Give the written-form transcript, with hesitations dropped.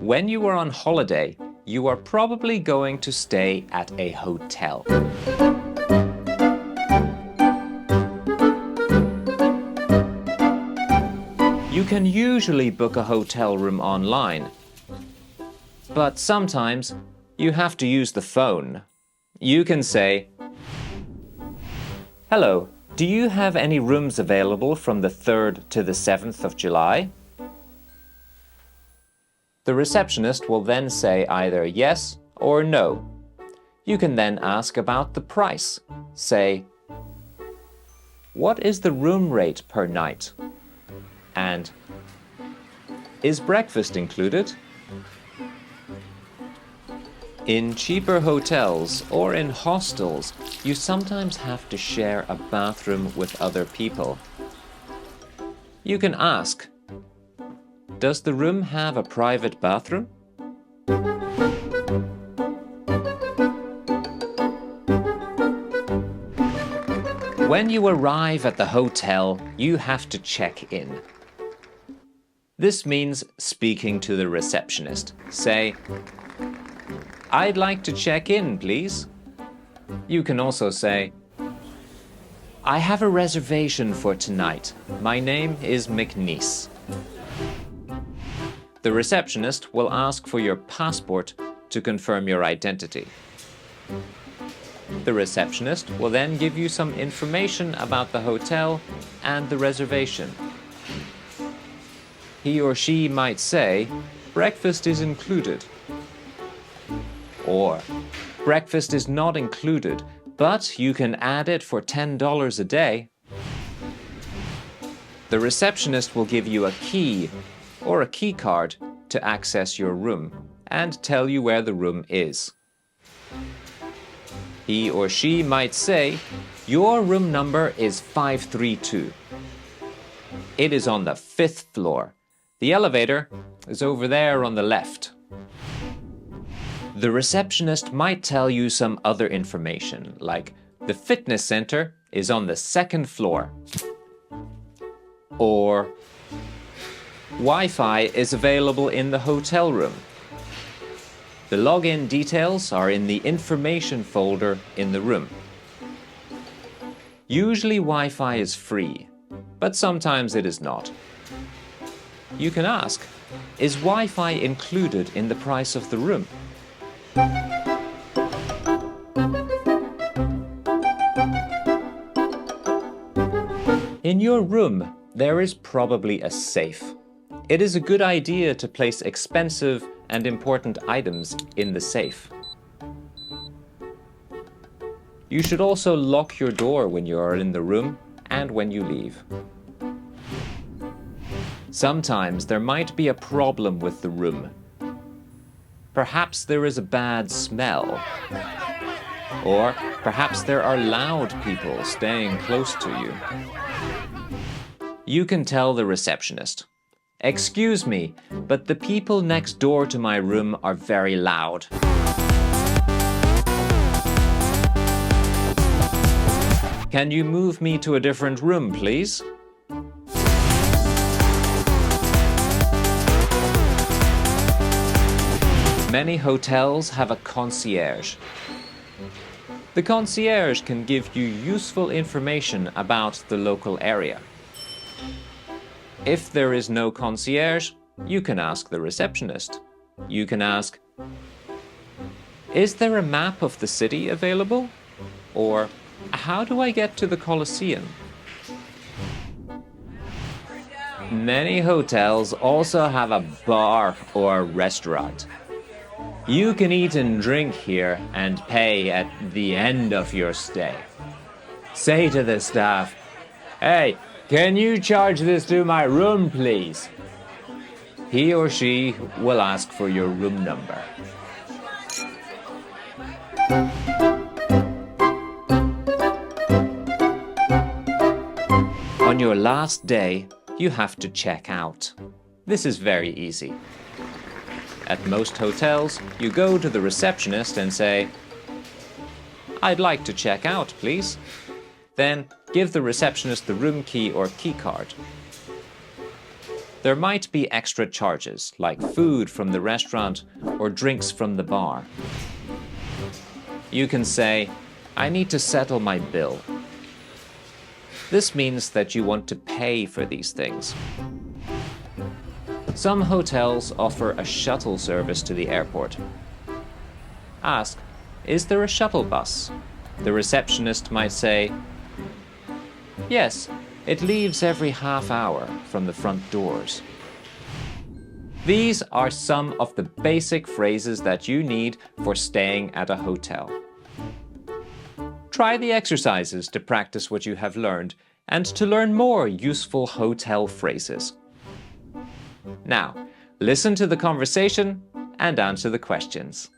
When you are on holiday, you are probably going to stay at a hotel. You can usually book a hotel room online, but sometimes you have to use the phone. You can say, "Hello, do you have any rooms available from the 3rd to the 7th of July?" The receptionist will then say either yes or no. You can then ask about the price. Say, "What is the room rate per night?" And, "Is breakfast included?" In cheaper hotels or in hostels, you sometimes have to share a bathroom with other people. You can ask, "Does the room have a private bathroom?" When you arrive at the hotel, you have to check in. This means speaking to the receptionist. Say, "I'd like to check in, please." You can also say, "I have a reservation for tonight. My name is McNeese." The receptionist will ask for your passport to confirm your identity. The receptionist will then give you some information about the hotel and the reservation. He or she might say, "Breakfast is included." Or, "Breakfast is not included, but you can add it for $10 a day." The receptionist will give you a key or a key card to access your room and tell you where the room is. He or she might say, "Your room number is 532. It is on the 5th floor. The elevator is over there on the left." The receptionist might tell you some other information, like the fitness center is on the 2nd floor. Or Wi-Fi is available in the hotel room. The login details are in the information folder in the room. Usually Wi-Fi is free, but sometimes it is not. You can ask, "Is Wi-Fi included in the price of the room?" In your room, there is probably a safe. It is a good idea to place expensive and important items in the safe. You should also lock your door when you are in the room and when you leave. Sometimes there might be a problem with the room. Perhaps there is a bad smell. Or perhaps there are loud people staying close to you. You can tell the receptionist, "Excuse me, but the people next door to my room are very loud." "Can you move me to a different room, please?" Many hotels have a concierge. The concierge can give you useful information about the local area. If there is no concierge, you can ask the receptionist. You can ask, "Is there a map of the city available?" Or, "How do I get to the Colosseum?" Many hotels also have a bar or a restaurant. You can eat and drink here and pay at the end of your stay. Say to the staff, "Hey, can you charge this to my room, please?" He or she will ask for your room number. On your last day, you have to check out. This is very easy. At most hotels, you go to the receptionist and say, "I'd like to check out, please." Then give the receptionist the room key or key card. There might be extra charges, like food from the restaurant or drinks from the bar. You can say, "I need to settle my bill." This means that you want to pay for these things. Some hotels offer a shuttle service to the airport. Ask, "Is there a shuttle bus?" The receptionist might say, "Yes, it leaves every half hour from the front doors." These are some of the basic phrases that you need for staying at a hotel. Try the exercises to practice what you have learned and to learn more useful hotel phrases. Now, listen to the conversation and answer the questions.